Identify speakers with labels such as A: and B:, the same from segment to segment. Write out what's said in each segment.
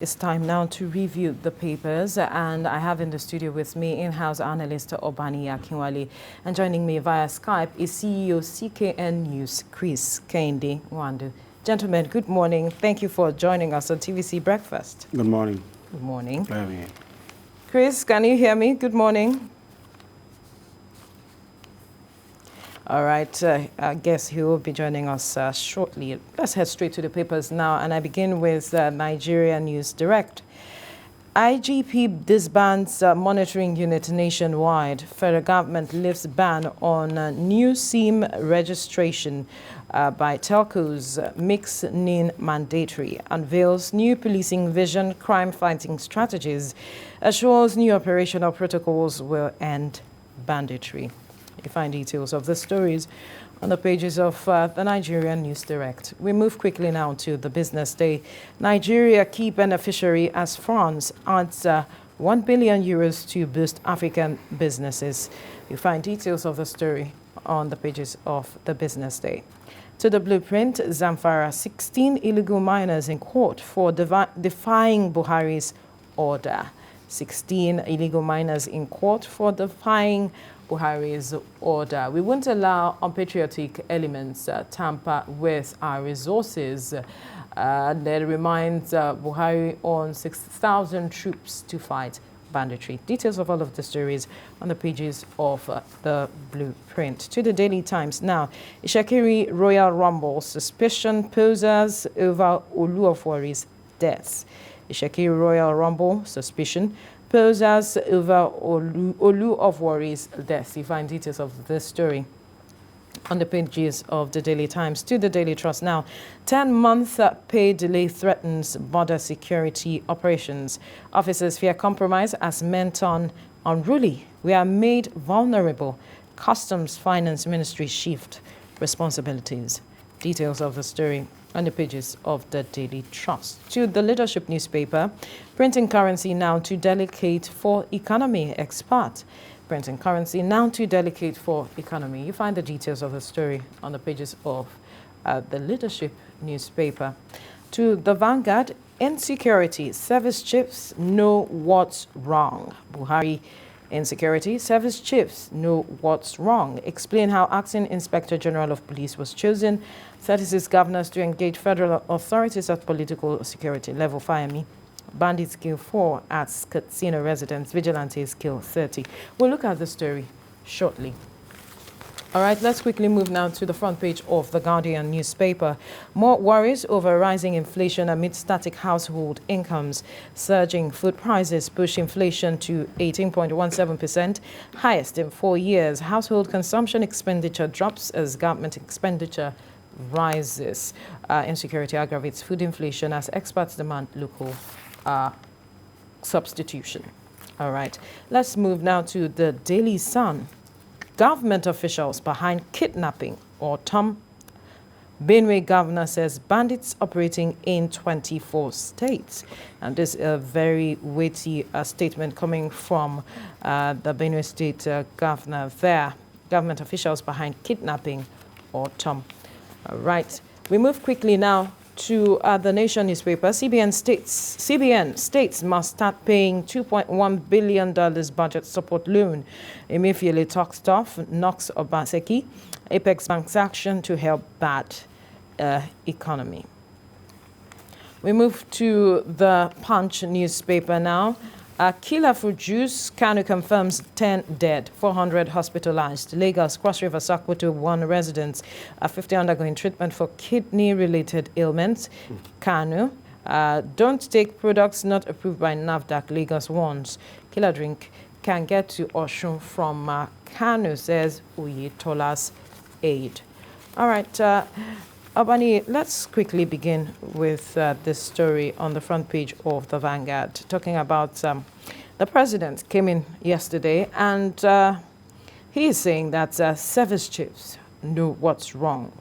A: It's time now to review the papers, and I have in the studio with me in-house analyst Obani Akinwale, and joining me via Skype is CEO CKN News, Chris Kende Wandu. Gentlemen, good morning. Thank you for joining us on TVC Breakfast.
B: Good morning.
A: Good morning.
B: Good.
A: Chris, can you hear me? Good morning. All right, I guess he will be joining us shortly. Let's head straight to the papers now, and I begin with Nigeria News Direct. IGP disbands monitoring unit nationwide. Federal government lifts ban on new SIM registration by telcos, makes NIN mandatory, unveils new policing vision, crime-fighting strategies, assures new operational protocols will end banditry. You find details of the stories on the pages of the Nigerian News Direct. We move quickly now to the business day. Nigeria key beneficiary as France adds 1 billion euros to boost African businesses. You find details of the story on the pages of the business day. To the blueprint, Zamfara, 16 illegal miners in court for defying Buhari's order. 16 illegal miners in court for defying Buhari's order. We won't allow unpatriotic elements tamper with our resources. That reminds Buhari on 6,000 troops to fight banditry. Details of all of the stories on the pages of the blueprint. To the Daily Times now. Ishakiri Royal Rumble suspicion poses over Oluofori's death. Ishakiri Royal Rumble suspicion poses over Oluofori's death. You find details of this story on the pages of the Daily Times. To the Daily Trust now. 10-month pay delay threatens border security operations. Officers fear compromise as men turn unruly. We are made vulnerable. Customs Finance Ministry shift responsibilities. Details of the story on the pages of the Daily Trust. To the Leadership newspaper, printing currency now too delicate for economy, expert. Printing currency now too delicate for economy. You find the details of the story on the pages of the Leadership newspaper. To the Vanguard, insecurity, service chiefs know what's wrong. Buhari, insecurity, service chiefs know what's wrong. Explain how acting Inspector General of Police was chosen. 36 governors to engage federal authorities at political security level. Fire me. Bandits kill 4 at casino residents. Vigilantes kill 30. We'll look at the story shortly. All right, let's quickly move now to the front page of the Guardian newspaper. More worries over rising inflation amid static household incomes. Surging food prices push inflation to 18.17%, highest in 4 years. Household consumption expenditure drops as government expenditure rises. Insecurity aggravates food inflation as experts demand local substitution. All right, let's move now to the Daily Sun. Government officials behind kidnapping or Tom. Benue governor says bandits operating in 24 states. And this is a very weighty statement coming from the Benue state governor there. Government officials behind kidnapping or Tom. All right, we move quickly now to the Nation newspaper. CBN states must start paying $2.1 billion budget support loan. Emefiele talks tough, knocks Obaseki. Apex Bank's action to help bad economy. We move to the Punch newspaper now. Killer for Jews, Kanu confirms 10 dead, 400 hospitalized. Lagos, Cross River, Sokoto, 1 residents, 50 undergoing treatment for kidney-related ailments. Kanu, don't take products not approved by NAFDAC, Lagos warns. Killer drink can get to Oshun from Kanu, says Uyetola's aide. All right, Obani, let's quickly begin with this story on the front page of the Vanguard, talking about the president came in yesterday, and he is saying that service chiefs know what's wrong,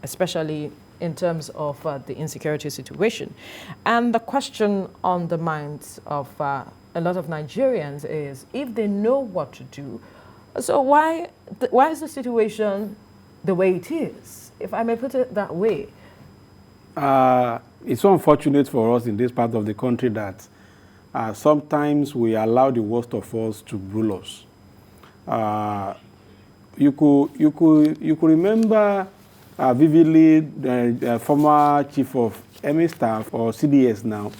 A: especially in terms of the insecurity situation. And the question on the minds of a lot of Nigerians is, if they know what to do, so why is the situation the way it is? If I may put it that way,
B: It's so unfortunate for us in this part of the country that sometimes we allow the worst of us to rule us. You could remember vividly the former chief of MA staff or CDS now,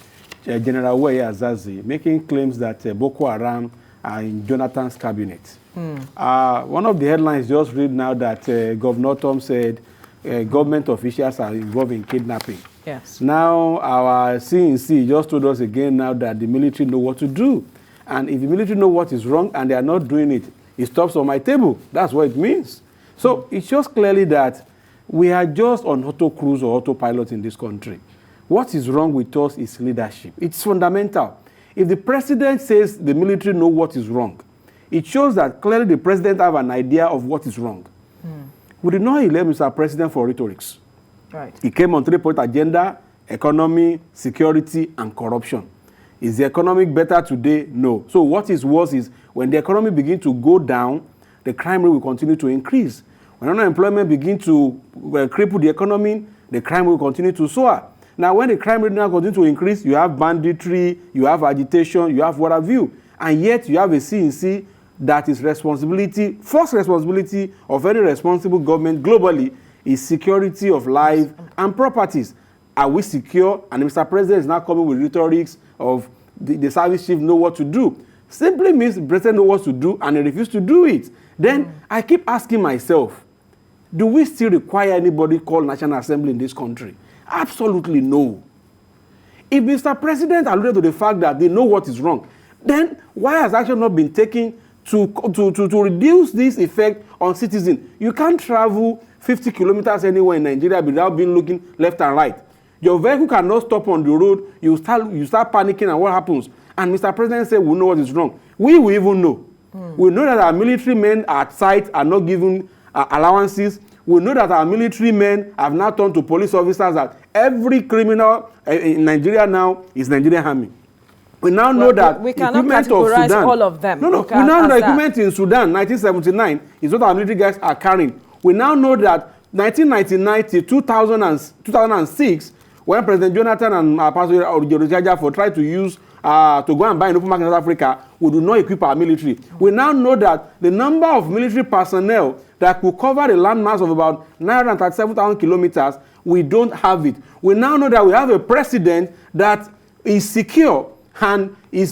B: General Weye Azazi, making claims that Boko Haram are in Jonathan's cabinet. One of the headlines just read now that Governor Tom said government officials are involved in kidnapping.
A: Yes.
B: Now our CNC just told us again now that the military know what to do. And if the military know what is wrong and they are not doing it, it stops on my table. That's what it means. So it shows clearly that we are just on auto cruise or autopilot in this country. What is wrong with us is leadership. It's fundamental. If the president says the military know what is wrong, it shows that clearly the president have an idea of what is wrong. We did not elect Mr. President for rhetorics.
A: Right.
B: He came on 3-point agenda: economy, security, and corruption. Is the economic better today? No. So what is worse is when the economy begins to go down, the crime rate will continue to increase. When unemployment begins to cripple the economy, the crime will continue to soar. Now, when the crime rate now continues to increase, you have banditry, you have agitation, you have what have you. And yet you have a CNC that is responsibility, first responsibility of any responsible government globally is security of life and properties. Are we secure? And Mr. President is now coming with rhetorics of the service chief know what to do. Simply means the president knows what to do and he refuses to do it. Then I keep asking myself, do we still require anybody called National Assembly in this country? Absolutely no. If Mr. President alluded to the fact that they know what is wrong, then why has action not been taken to reduce this effect on citizens? You can't travel 50 kilometers anywhere in Nigeria without being looking left and right. Your vehicle cannot stop on the road. You start panicking, and what happens? And Mr. President said, we know what is wrong. We will even know. We know that our military men at site are not given allowances. We know that our military men have now turned to police officers, that every criminal in Nigeria now is Nigerian army. We now know that
A: we cannot categorize
B: Sudan,
A: all of them.
B: No, we now know equipment in Sudan, 1979, is what our military guys are carrying. We now know that 1999 to 2006, when President Jonathan and Pastor Ojoro tried to use to go and buy an open market in South Africa, we do not equip our military. We now know that the number of military personnel that could cover a landmass of about 937,000 kilometers, we don't have it. We now know that we have a president that is secure and his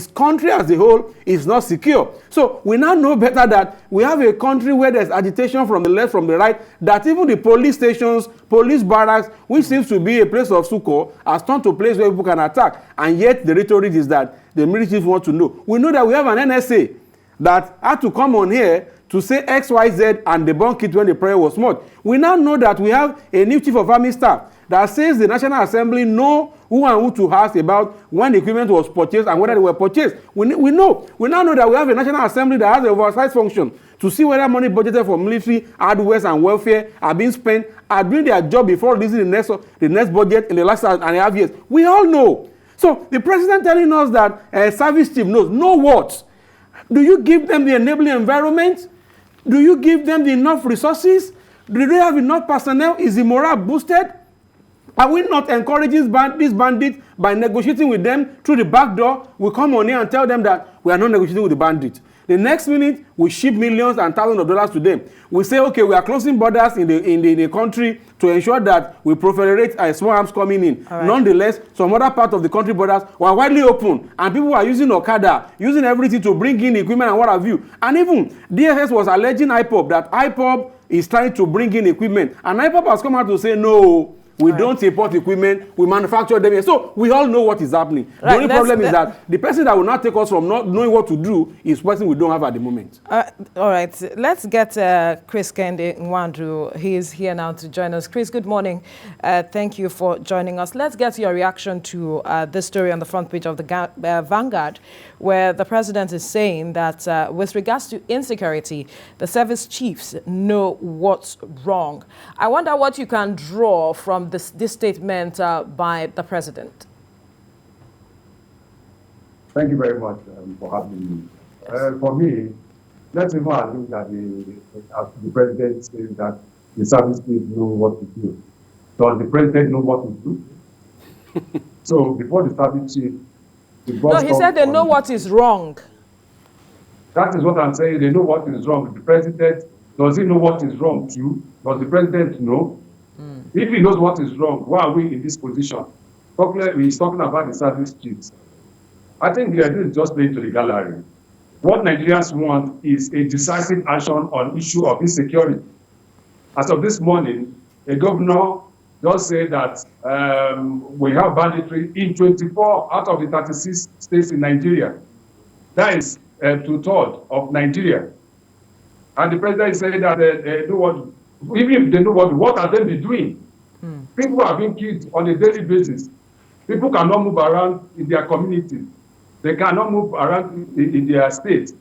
B: country as a whole is not secure. So we now know better that we have a country where there's agitation from the left, from the right, that even the police stations, police barracks, which seems to be a place of succor, has turned to a place where people can attack. And yet the rhetoric is that the military want to know. We know that we have an NSA that had to come on here to say XYZ and debunk it when the prayer was small. We now know that we have a new chief of army staff that says the National Assembly know who and who to ask about when the equipment was purchased and whether they were purchased. We know. We now know that we have a National Assembly that has an oversight function to see whether money budgeted for military, hardware and welfare are being spent, are doing their job before releasing the next budget in the last and a half years. We all know. So the president telling us that service chief knows. Know what? Do you give them the enabling environment? Do you give them enough resources? Do they have enough personnel? Is the morale boosted? Are we not encouraging these bandits by negotiating with them through the back door? We come on here and tell them that we are not negotiating with the bandits. The next minute, we ship millions and thousands of dollars to them. We say, okay, we are closing borders in the country to ensure that we proliferate small arms coming in. Right. Nonetheless, some other part of the country borders were widely open, and people are using Okada, using everything to bring in equipment and what have you. And even DSS was alleging IPOB that IPOB is trying to bring in equipment. And IPOB has come out to say, no, we don't import equipment, we manufacture them here. So we all know what is happening. Right, the only problem is that the person that will not take us from not knowing what to do is the person we don't have at the moment.
A: All right, let's get Chris Kende Nwandu. He is here now to join us. Chris, good morning. Thank you for joining us. Let's get your reaction to this story on the front page of the Vanguard, where the president is saying that with regards to insecurity, the service chiefs know what's wrong. I wonder what you can draw from this statement by the president.
C: Thank you very much for having me. For me, let's even assume that the president says that the service chiefs know what to do. Does the president know what to do? So before the service chief,
A: no, he said they know what is wrong.
C: That is what I'm saying. They know what is wrong. The president, does he know what is wrong too? Does the president know? If he knows what is wrong, why are we in this position? He's talking about the service chiefs. I think this is just playing to the gallery. What Nigerians want is a decisive action on issue of insecurity. As of this morning, a governor just said that we have banditry in 24 out of the 36 states in Nigeria. That is 2/3 of Nigeria. And the president is saying that they know what, even if they know what are they doing? People are being killed on a daily basis. People cannot move around in their communities. They cannot move around in their state.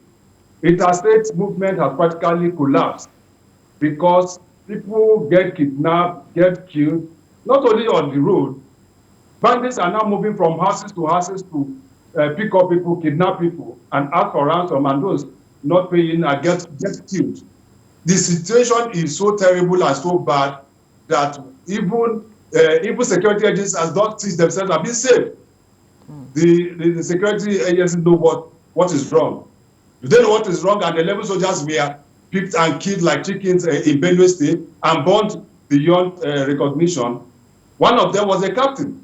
C: Interstate movement has practically collapsed because people get kidnapped, get killed, not only on the road. Bandits are now moving from houses to pick up people, kidnap people, and ask for ransom, and those not paying and get killed. The situation is so terrible and so bad that even security agencies has not seen themselves and been safe. The security agencies know what is wrong. They know what is wrong, and the level soldiers were picked and killed like chickens in Benue State and burned beyond recognition. One of them was a captain.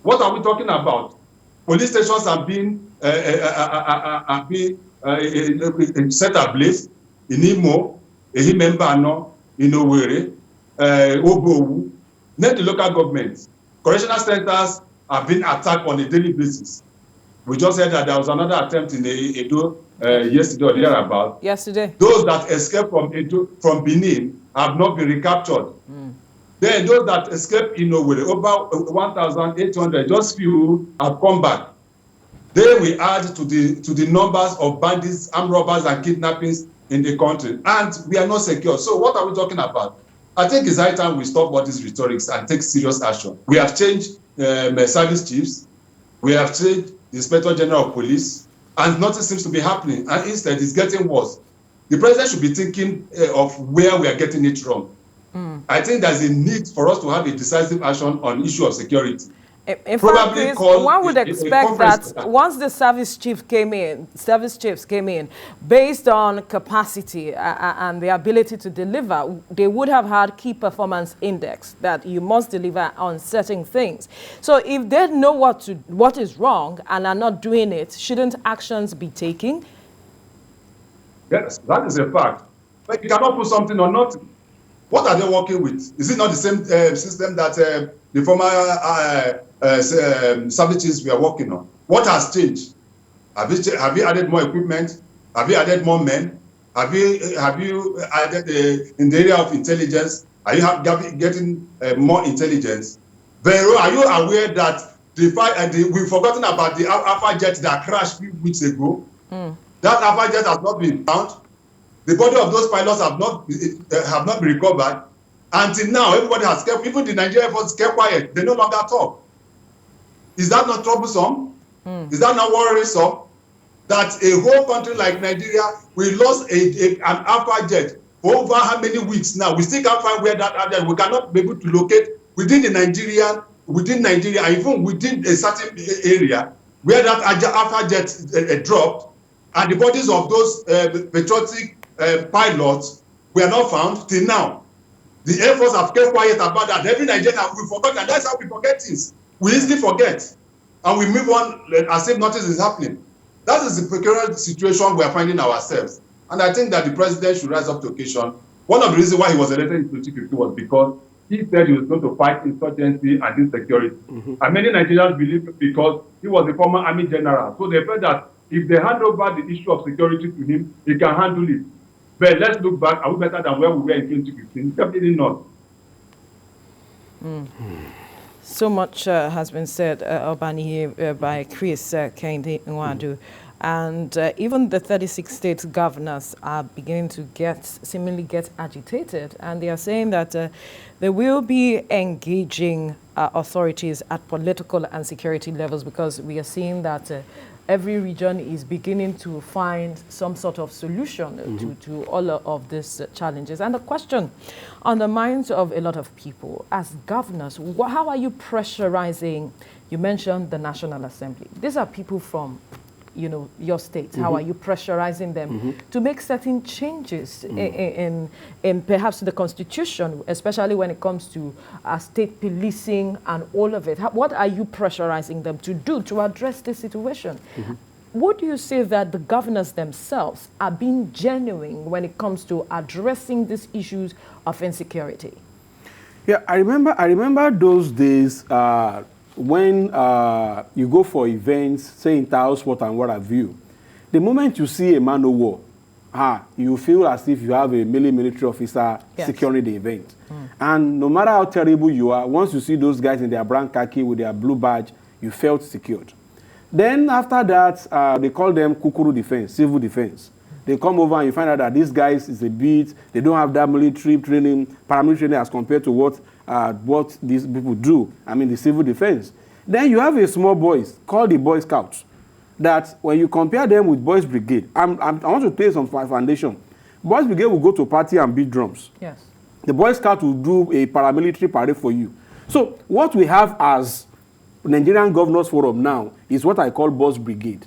C: What are we talking about? Police stations are being set ablaze in Imo, Ehimembano, in Owerri, Obowu. Then the local governments. Correctional centers are being attacked on a daily basis. We just heard that there was another attempt in Edo yesterday or thereabout.
A: Yesterday.
C: Those that escaped from Benin have not been recaptured. Then those that escaped in Owerri, over 1,800, just few have come back. They will add to the numbers of bandits, armed robbers, and kidnappings in the country, and we are not secure. So what are we talking about? I think it's high time we stop all these rhetorics and take serious action. We have changed service chiefs, we have changed the Inspector General of Police, and nothing seems to be happening. And instead, it's getting worse. The president should be thinking of where we are getting it wrong. I think there's a need for us to have a decisive action on issue of security.
A: In fact, one would expect that once the service chiefs came in, based on capacity and the ability to deliver, they would have had key performance index that you must deliver on certain things. So if they know what is wrong and are not doing it, shouldn't actions be taken?
C: Yes, that is a fact. But you cannot put something on nothing. What are they working with? Is it not the same system that the former services we are working on? What has changed? Have you added more equipment? Have you added more men? Have you added in the area of intelligence? Are you getting more intelligence? Vero, are you aware that we've forgotten about the Alpha jet that crashed a few weeks ago? That Alpha jet has not been found. The body of those pilots have not been recovered. Until now, everybody has kept, even the Nigerian Air Force kept quiet. They no longer talk. Is that not troublesome? Is that not worrisome? That a whole country like Nigeria, we lost an Alpha jet for over how many weeks now? We still can't find where that Alpha, we cannot be able to locate within Nigeria, and even within a certain area where that Alpha jet dropped, and the bodies of those patriotic pilots were not found till now. The Air Force have kept quiet about that. Every Nigerian, we forgot, and that's how we forget things. We easily forget, and we move on as if nothing is happening. That is the peculiar situation we are finding ourselves. And I think that the president should rise up to occasion. One of the reasons why he was elected in 2015 was because he said he was going to fight insurgency and insecurity. And many Nigerians believe it because he was a former army general. So they felt that if they hand over the issue of security to him, he can handle it. But let's look back. Are we better than where we were in 2015? Definitely not.
A: So much has been said, Obani, by Chris Kehinde Nwadu. And even the 36 state governors are beginning to seemingly get agitated. And they are saying that they will be engaging authorities at political and security levels, because we are seeing that every region is beginning to find some sort of solution to all of these challenges. And the question on the minds of a lot of people, as governors, how are you pressurizing? You mentioned the National Assembly. These are people from, you know, your state. How are you pressurizing them to make certain changes in perhaps the Constitution, especially when it comes to state policing and all of it? What are you pressurizing them to do to address this situation? Would you say that the governors themselves are being genuine when it comes to addressing these issues of insecurity?
B: Yeah, I remember those days when you go for events, say in Taos, what and what have you. The moment you see a man of war, you feel as if you have a military officer securing the event. And no matter how terrible you are, once you see those guys in their brown khaki with their blue badge, you felt secured. Then after that, they call them kukuru defense, civil defense. They come over and you find out that these guys is a bit, they don't have that military training, paramilitary training as compared to what these people do. I mean, the civil defense. Then you have a small boys called the Boy Scouts. That when you compare them with Boys Brigade, I want to play some foundation. Boys Brigade will go to party and beat drums.
A: Yes.
B: The Boy Scout will do a paramilitary parade for you. So what we have as Nigerian Governors Forum now is what I call Boys Brigade.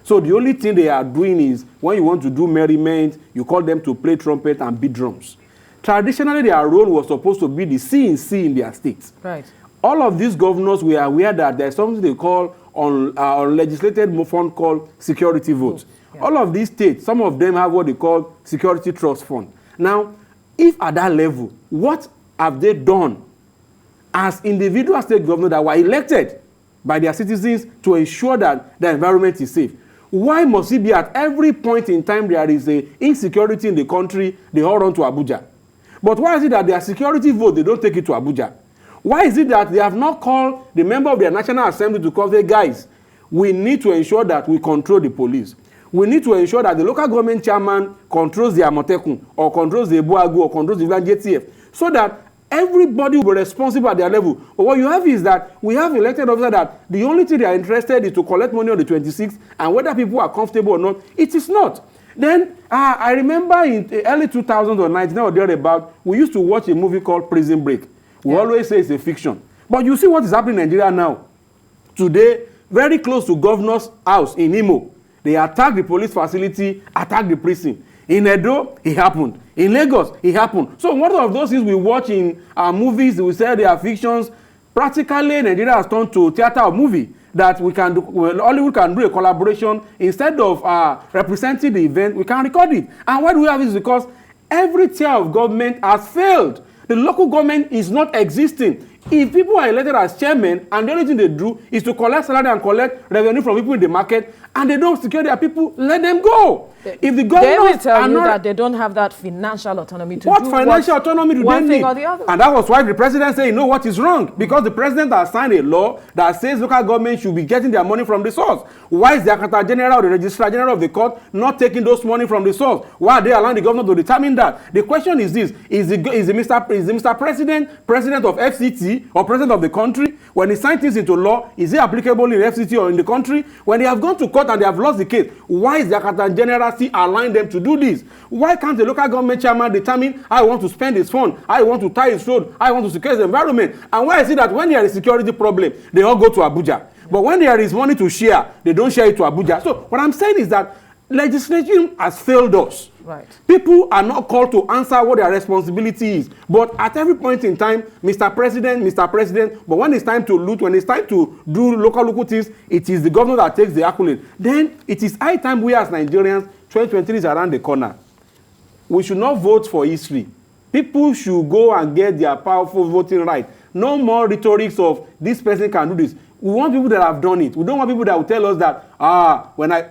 B: So the only thing they are doing is when you want to do merriment, you call them to play trumpet and beat drums. Traditionally, their role was supposed to be the C&C in their states.
A: Right.
B: All of these governors were aware that there's something they call on legislated fund called security votes. Yeah. All of these states, some of them have what they call security trust fund. Now, if at that level, what have they done as individual state governors that were elected by their citizens to ensure that the environment is safe? Why must it be at every point in time there is a insecurity in the country, they all run to Abuja? But why is it that their security vote, they don't take it to Abuja? Why is it that they have not called the member of their National Assembly to call, say, guys, we need to ensure that we control the police. We need to ensure that the local government chairman controls the Amotekun, or controls the Buhari, or controls the JTF, so that everybody will be responsible at their level. But what you have is that we have elected officers that the only thing they are interested in is to collect money on the 26th, and whether people are comfortable or not, it is not. Then I remember in early 2000s or 19 or thereabout, we used to watch a movie called Prison Break. We always say it's a fiction. But you see what is happening in Nigeria now. Today, very close to governor's house in Imo, they attacked the police facility, attacked the prison. In Edo, it happened. In Lagos, it happened. So one of those things we watch in our movies, we say they are fictions. Practically, Nigeria has turned to theater or movie that we can do. Well, Hollywood can do a collaboration. Instead of representing the event, we can record it. And why do we have this? Because every tier of government has failed. The local government is not existing. If people are elected as chairmen and the only thing they do is to collect salary and collect revenue from people in the market, and they don't secure their people, let them go. If the governors
A: they will tell you
B: not,
A: that they don't have that financial autonomy to
B: what
A: do
B: financial autonomy do
A: one
B: they
A: thing
B: need?
A: or the other.
B: And that was why the president said, you know what is wrong? Because the president has signed a law that says local government should be getting their money from the source. Why is the Accountant General or the Registrar General of the court not taking those money from the source? Why are they allowing the governor to determine that? The question is this: is the Mr. President president of FCT or president of the country? When he signs things into law, is it applicable in FCT or in the country? When they have gone to court and they have lost the case, why is the Accountant General still allowing them to do this? Why can't the local government chairman determine how he wants to spend his fund, how he wants to tie his road, how he wants to secure his environment? And why is it that when there is a security problem, they all go to Abuja? But when there is money to share, they don't share it to Abuja. So what I'm saying is that legislation has failed us.
A: Right.
B: People are not called to answer what their responsibility is. But at every point in time, Mr. President, but when it's time to loot, when it's time to do local things, it is the governor that takes the accolade. Then it is high time we as Nigerians, 2023 is around the corner. We should not vote for history. People should go and get their powerful voting right. No more rhetorics of this person can do this. We want people that have done it. We don't want people that will tell us that,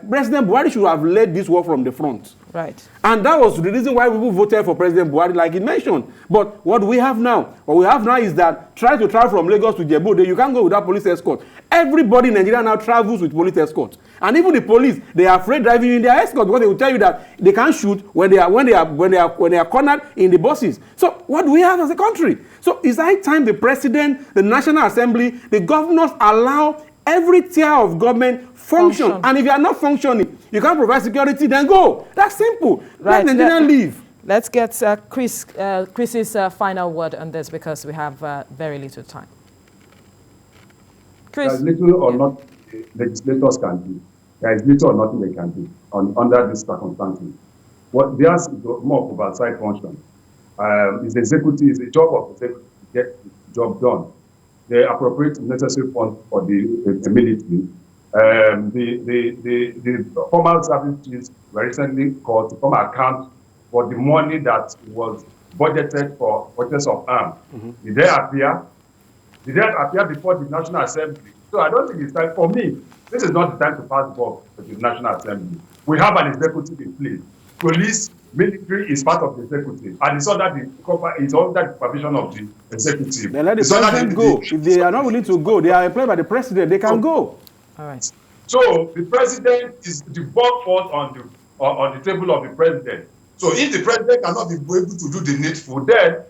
B: President Buhari should have led this war from the front.
A: Right.
B: And that was the reason why people voted for President Buhari, like he mentioned. But what we have now is that try to travel from Lagos to Djibouti, you can't go without police escort. Everybody in Nigeria now travels with police escort. And even the police, they are afraid driving in their escort because they will tell you that they can't shoot when they are cornered in the buses. So what do we have as a country? So it's high time the president, the National Assembly, the governors allow every tier of government function. And if you are not functioning, you can't provide security, then go. That's simple.
A: Right.
B: Let Nigerians leave.
A: Let's get Chris's final word on this because we have very little time. Chris.
C: There's little or not legislators can do. There is little or nothing they can do under these circumstances. What there's more of oversight function. It's the job of the executive to get the job done. They appropriate necessary funds for the military. The formal service chiefs were recently called to come account for the money that was budgeted for purchase of arms. Did they appear? Did they appear before the National Assembly? So I don't think it's time. For me, this is not the time to pass ball to the National Assembly. We have an executive in place. Police, military is part of the executive, and it's under the supervision of the executive.
B: Then let the president go. If they are not willing to go, they are employed by the president. They can go.
A: All right.
C: So the president is the bulk falls on the table of the president. So if the president cannot be able to do the needful, then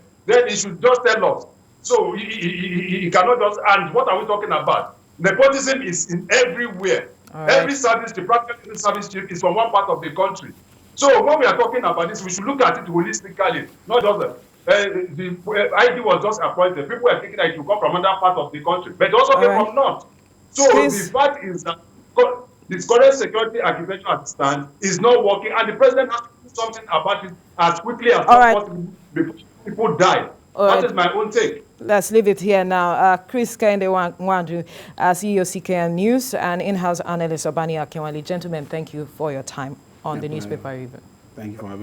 C: he should just tell us. So he cannot just. And what are we talking about? Nepotism is in everywhere. Right. Every service, the practical service chief is from one part of the country. So when we are talking about this, we should look at it holistically, not just the ID was just appointed. People are thinking that it will come from another part of the country, but it also came from north. So the fact is that the current security architecture as it stands is not working, and the president has to do something about it as quickly as possible before people die. That is my own take. Let's
A: leave it here now. Chris Kende Nwandu, CEO CKN News, and in-house analyst Obani Akinwale. Gentlemen, thank you for your time on the Newspaper Review.
B: Thank you for having me.